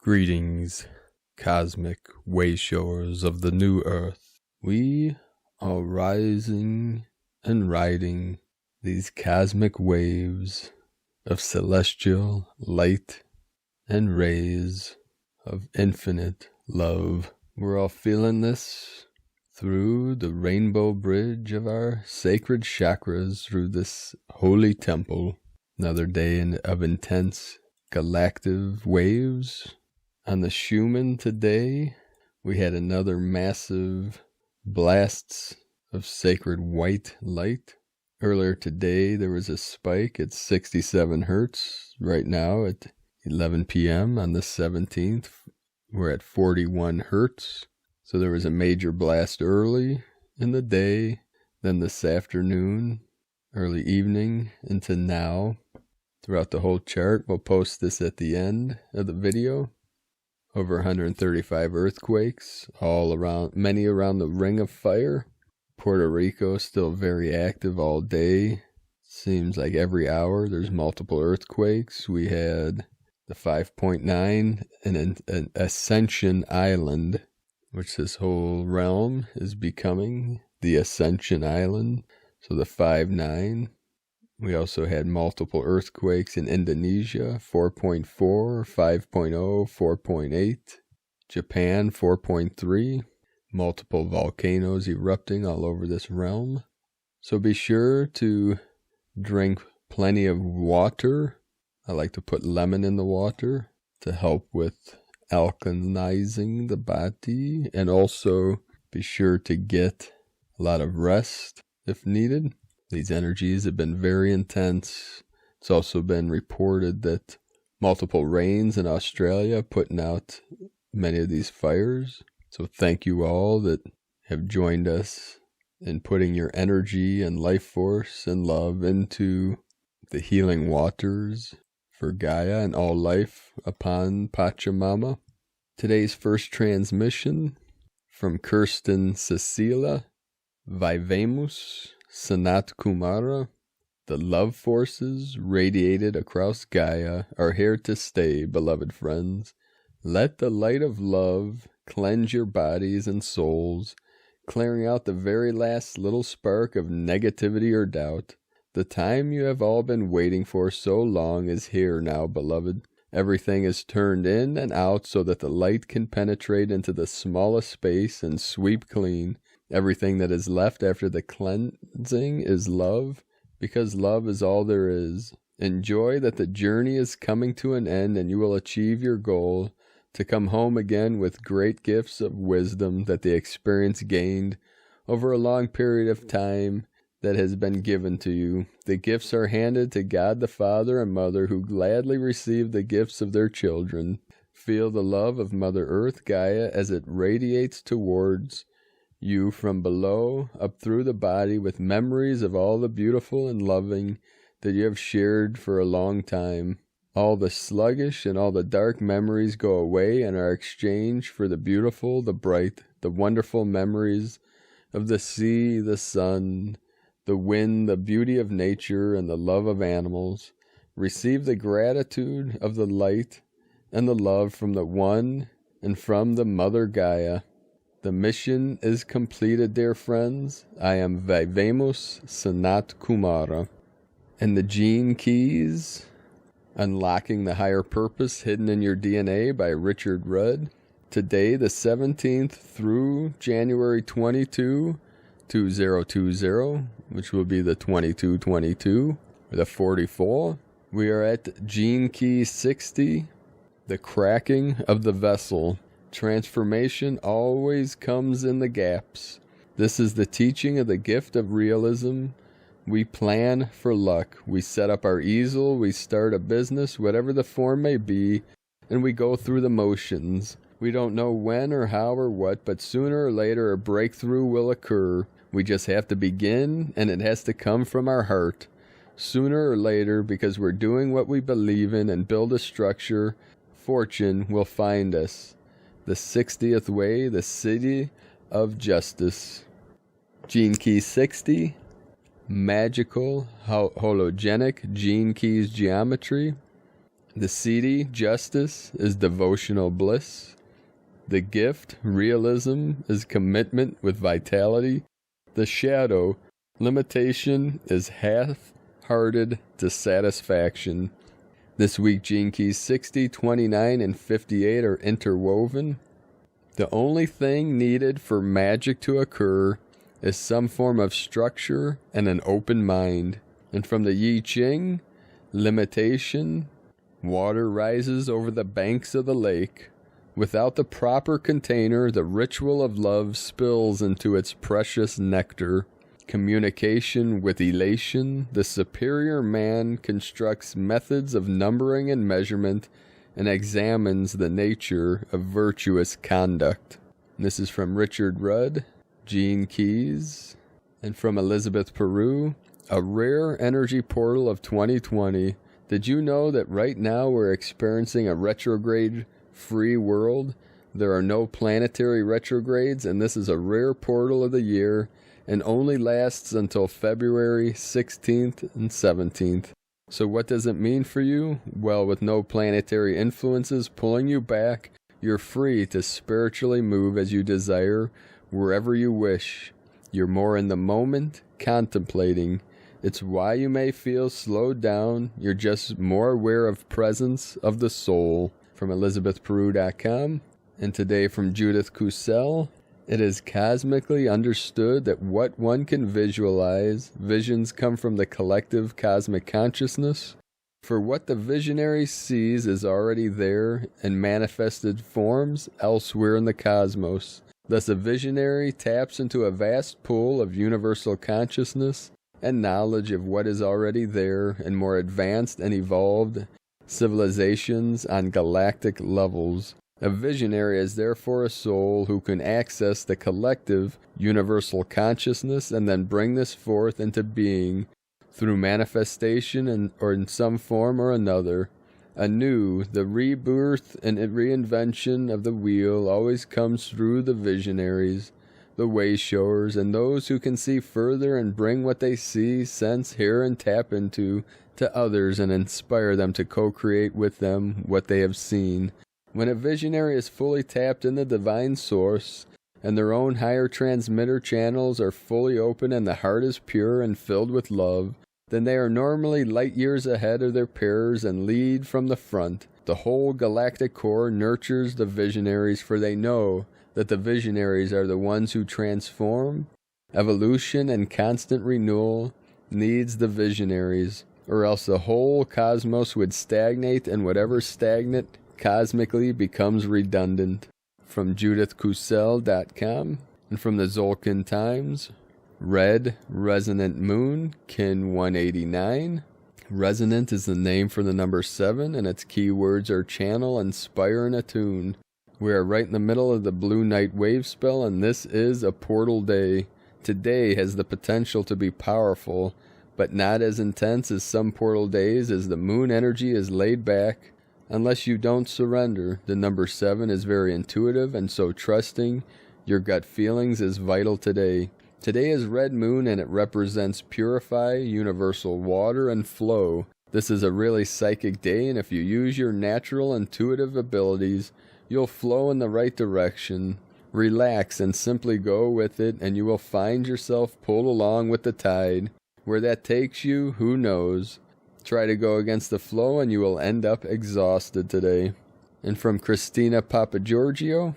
Greetings, cosmic wayshowers of the new earth. We are rising and riding these cosmic waves of celestial light and rays of infinite love. We're all feeling this through the rainbow bridge of our sacred chakras, through this holy temple. Another day of intense galactic waves. On the Schumann today, we had another massive blasts of sacred white light. Earlier today, there was a spike at 67 hertz. Right now, at 11 p.m. on the 17th, we're at 41 hertz. So there was a major blast early in the day, then this afternoon, early evening, into now. Throughout the whole chart, we'll post this at the end of the video. Over 135 earthquakes, all around, many around the Ring of Fire. Puerto Rico still very active all day. Seems like every hour there's multiple earthquakes. We had the 5.9 and an Ascension Island, which this whole realm is becoming the Ascension Island. So the 5.9. We also had multiple earthquakes in Indonesia, 4.4, 5.0, 4.8. Japan, 4.3. Multiple volcanoes erupting all over this realm. So be sure to drink plenty of water. I like to put lemon in the water to help with alkalizing the body. And also be sure to get a lot of rest if needed. These energies have been very intense. It's also been reported that multiple rains in Australia putting out many of these fires. So thank you all that have joined us in putting your energy and life force and love into the healing waters for Gaia and all life upon Pachamama. Today's first transmission from Kirsten Cecilia, Vivamus Sanat Kumara. The love forces radiated across Gaia are here to stay, beloved friends. Let the light of love cleanse your bodies and souls, clearing out the very last little spark of negativity or doubt. The time you have all been waiting for so long is here now, beloved. Everything is turned in and out so that the light can penetrate into the smallest space and sweep clean. Everything that is left after the cleansing is love, because love is all there is. Enjoy that the journey is coming to an end and you will achieve your goal to come home again with great gifts of wisdom that the experience gained over a long period of time that has been given to you. The gifts are handed to God the Father and Mother, who gladly receive the gifts of their children. Feel the love of Mother Earth, Gaia, as it radiates towards you from below up through the body with memories of all the beautiful and loving that you have shared for a long time. All the sluggish and all the dark memories go away and are exchanged for the beautiful, the bright, the wonderful memories of the sea, the sun, the wind, the beauty of nature, and the love of animals. Receive the gratitude of the light and the love from the One and from the Mother Gaia. The mission is completed, dear friends. I am Vivamus Sanat Kumara. And the Gene Keys, Unlocking the Higher Purpose Hidden in Your DNA by Richard Rudd. Today, the 17th through January 22, 2020, which will be the 2222, or the 44. We are at Gene Key 60, the cracking of the vessel. Transformation always comes in the gaps. This is the teaching of the gift of realism. We plan for luck. We set up our easel. We start a business, whatever the form may be, and we go through the motions. We don't know when or how or what, but sooner or later a breakthrough will occur. We just have to begin, and it has to come from our heart. Sooner or later, because we're doing what we believe in and build a structure, fortune will find us. The 60th way, the city of justice. Gene Key 60, magical hologenic gene keys geometry. The CD, justice, is devotional bliss. The gift, realism, is commitment with vitality. The shadow, limitation, is half-hearted dissatisfaction. This week, gene keys 60, 29, and 58 are interwoven. The only thing needed for magic to occur is some form of structure and an open mind. And from the I Ching, limitation, water rises over the banks of the lake. Without the proper container, the ritual of love spills into its precious nectar. Communication with elation, the superior man constructs methods of numbering and measurement and examines the nature of virtuous conduct. This is from Richard Rudd, Gene Keys, and from Elizabeth Peru, a rare energy portal of 2020. Did you know that right now we're experiencing a retrograde-free world? There are no planetary retrogrades, and this is a rare portal of the year and only lasts until February 16th and 17th. So what does it mean for you? Well, with no planetary influences pulling you back, you're free to spiritually move as you desire, wherever you wish. You're more in the moment, contemplating. It's why you may feel slowed down. You're just more aware of presence of the soul. From ElizabethPeru.com. And today from Judith Kusel. It is cosmically understood that what one can visualize, visions come from the collective cosmic consciousness. For what the visionary sees is already there in manifested forms elsewhere in the cosmos. Thus a visionary taps into a vast pool of universal consciousness and knowledge of what is already there in more advanced and evolved civilizations on galactic levels. A visionary is therefore a soul who can access the collective universal consciousness and then bring this forth into being through manifestation or in some form or another. Anew, the rebirth and reinvention of the wheel always comes through the visionaries, the wayshowers, and those who can see further and bring what they see, sense, hear, and tap into to others and inspire them to co-create with them what they have seen. When a visionary is fully tapped in the divine source, and their own higher transmitter channels are fully open and the heart is pure and filled with love, then they are normally light years ahead of their peers and lead from the front. The whole galactic core nurtures the visionaries, for they know that the visionaries are the ones who transform. Evolution and constant renewal needs the visionaries, or else the whole cosmos would stagnate, and whatever stagnant cosmically becomes redundant. From JudithKusel.com. And from the Zolkin Times, Red Resonant Moon, Kin 189. Resonant is the name for the number 7, and its keywords are channel, inspire, and attune. We are right in the middle of the Blue Night wave spell, and this is a portal day. Today has the potential to be powerful, but not as intense as some portal days, as the moon energy is laid back. Unless you don't surrender, the number 7 is very intuitive, and so trusting your gut feelings is vital today. Today is Red Moon, and it represents purify, universal water, and flow. This is a really psychic day, and if you use your natural intuitive abilities, you'll flow in the right direction. Relax and simply go with it, and you will find yourself pulled along with the tide. Where that takes you, who knows? Try to go against the flow and you will end up exhausted today. And from Christina Papagiorgio,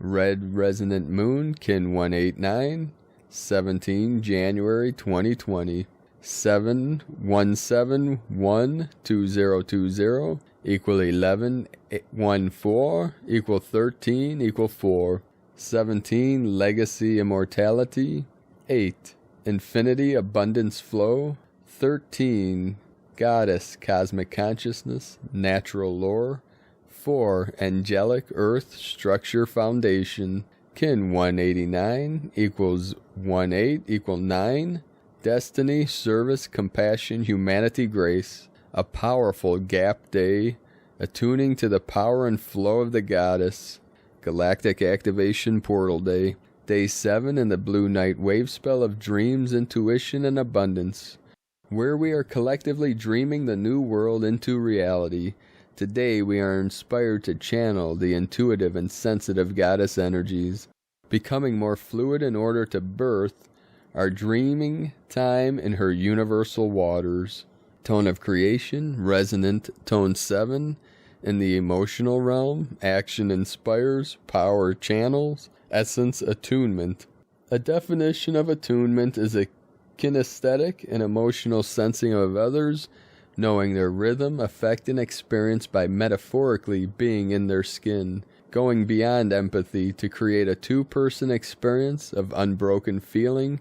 Red Resonant Moon, Kin 189, 17 January 2020, 717122020 equal 1114 equal 13 equal 4, 17 Legacy Immortality, 8 Infinity Abundance Flow, 13 Goddess Cosmic Consciousness, Natural Lore, 4 Angelic Earth Structure Foundation, Kin 189 equals 18 equal 9, Destiny, Service, Compassion, Humanity, Grace, a powerful gap day, attuning to the power and flow of the Goddess, Galactic Activation Portal Day, Day 7 in the Blue Night wave spell of dreams, intuition, and abundance, where we are collectively dreaming the new world into reality. Today we are inspired to channel the intuitive and sensitive goddess energies, becoming more fluid in order to birth our dreaming time in her universal waters. Tone of creation, resonant, tone 7. In the emotional realm, action inspires, power channels, essence attunement. A definition of attunement is a kinesthetic and emotional sensing of others, knowing their rhythm, effect, and experience by metaphorically being in their skin, going beyond empathy to create a two-person experience of unbroken feeling,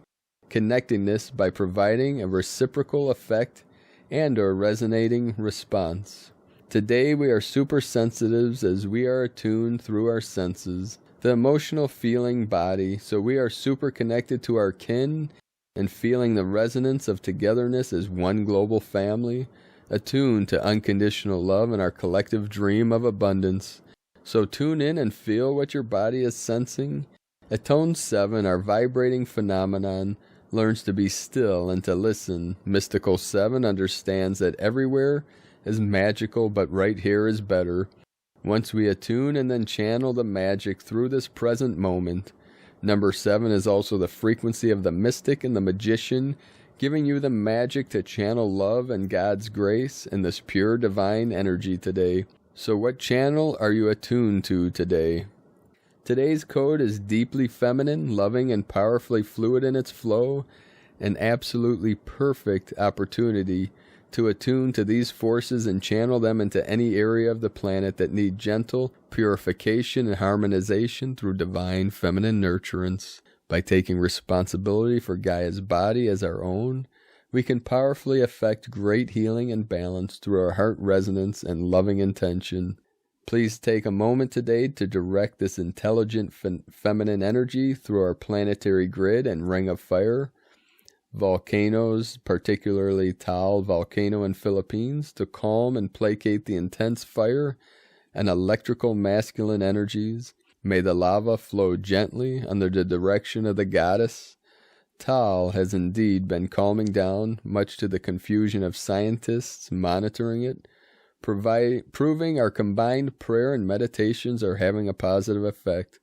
connectedness by providing a reciprocal effect and or resonating response. Today we are super sensitives as we are attuned through our senses, the emotional feeling body, so we are super connected to our kin and feeling the resonance of togetherness as one global family, attuned to unconditional love and our collective dream of abundance. So tune in and feel what your body is sensing. At tone 7, our vibrating phenomenon learns to be still and to listen. Mystical 7 understands that everywhere is magical, but right here is better. Once we attune and then channel the magic through this present moment. Number 7 is also the frequency of the mystic and the magician, giving you the magic to channel love and God's grace in this pure divine energy today. So what channel are you attuned to today? Today's code is deeply feminine, loving, and powerfully fluid in its flow, an absolutely perfect opportunity to attune to these forces and channel them into any area of the planet that need gentle purification and harmonization through divine feminine nurturance. By taking responsibility for Gaia's body as our own, we can powerfully affect great healing and balance through our heart resonance and loving intention. Please take a moment today to direct this intelligent feminine energy through our planetary grid and ring of fire, volcanoes, particularly Taal volcano in Philippines, to calm and placate the intense fire and electrical masculine energies. May the lava flow gently under the direction of the goddess. Taal has indeed been calming down, much to the confusion of scientists monitoring it, proving our combined prayer and meditations are having a positive effect.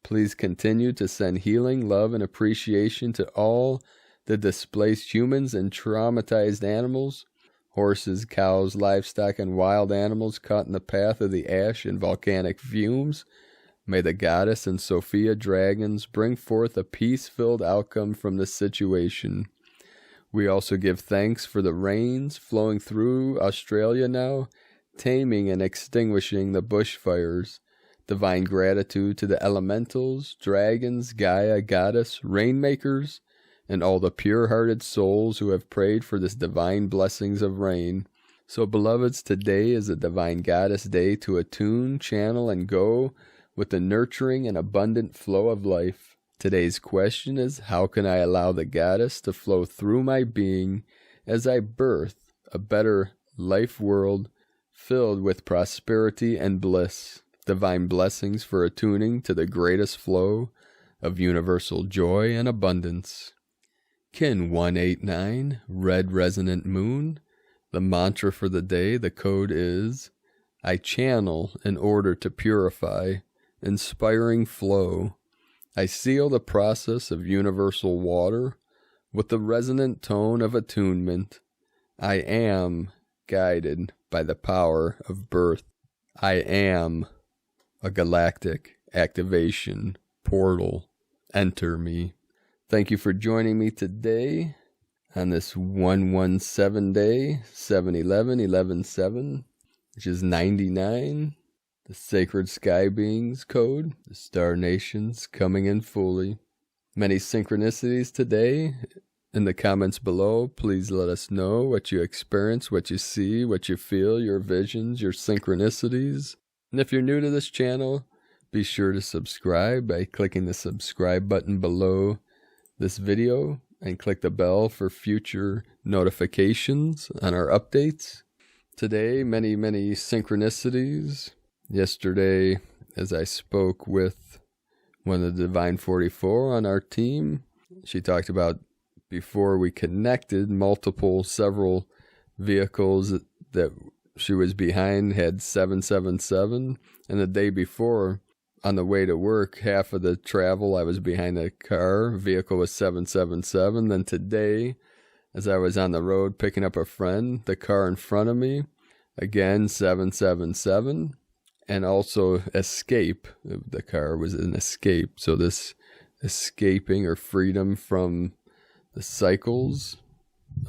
Please continue to send healing, love, and appreciation to all the displaced humans and traumatized animals, horses, cows, livestock, and wild animals caught in the path of the ash and volcanic fumes. May the goddess and Sophia dragons bring forth a peace-filled outcome from this situation. We also give thanks for the rains flowing through Australia now, taming and extinguishing the bushfires. Divine gratitude to the elementals, dragons, Gaia, goddess, rainmakers, and all the pure-hearted souls who have prayed for this divine blessings of rain. So, beloveds, today is a divine goddess day to attune, channel, and go with the nurturing and abundant flow of life. Today's question is, how can I allow the goddess to flow through my being as I birth a better life world filled with prosperity and bliss? Divine blessings for attuning to the greatest flow of universal joy and abundance. Kin 189, Red Resonant Moon. The mantra for the day, the code is, I channel in order to purify. Inspiring flow. I seal the process of universal water with the resonant tone of attunement. I am guided by the power of birth. I am a galactic activation portal. Enter me. Thank you for joining me today on this 117 day, 7/11/11/7, which is 99. The Sacred Sky Beings code, the Star Nations coming in fully. Many synchronicities today. In the comments below, please let us know what you experience, what you see, what you feel, your visions, your synchronicities. And if you're new to this channel, be sure to subscribe by clicking the subscribe button below this video and click the bell for future notifications on our updates. Today, many synchronicities. Yesterday, as I spoke with one of the Divine 44 on our team, she talked about before we connected several vehicles that she was behind had 777. And the day before, on the way to work, half of the travel I was behind a vehicle was 777. Then today, as I was on the road picking up a friend, the car in front of me, again 777. And also escape. The car was an escape. So this escaping or freedom from the cycles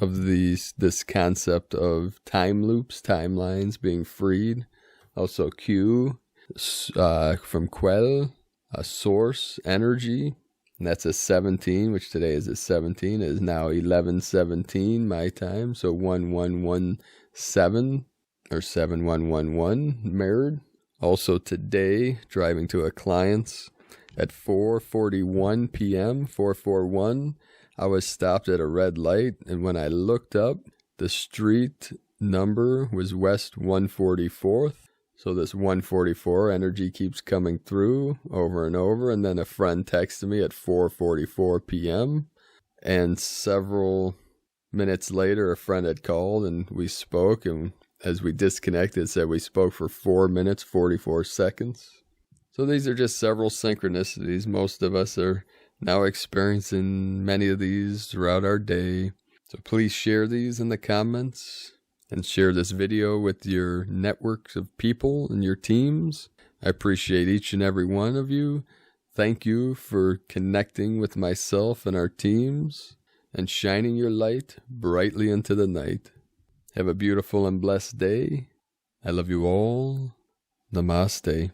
of this concept of time loops, timelines being freed. Also Q from Quell, a source, energy. And that's a 17, which today is a 17. It is now 11:17 my time. So 1117 or 7111 mirrored. Also today, driving to a client's at 4:41 p.m., 441, I was stopped at a red light, and when I looked up, the street number was West 144th. So this 144 energy keeps coming through over and over, and then a friend texted me at 4:44 p.m., and several minutes later, a friend had called, and we spoke, and as we disconnected, it said we spoke for 4 minutes, 44 seconds. So these are just several synchronicities. Most of us are now experiencing many of these throughout our day. So please share these in the comments and share this video with your networks of people and your teams. I appreciate each and every one of you. Thank you for connecting with myself and our teams and shining your light brightly into the night. Have a beautiful and blessed day. I love you all. Namaste.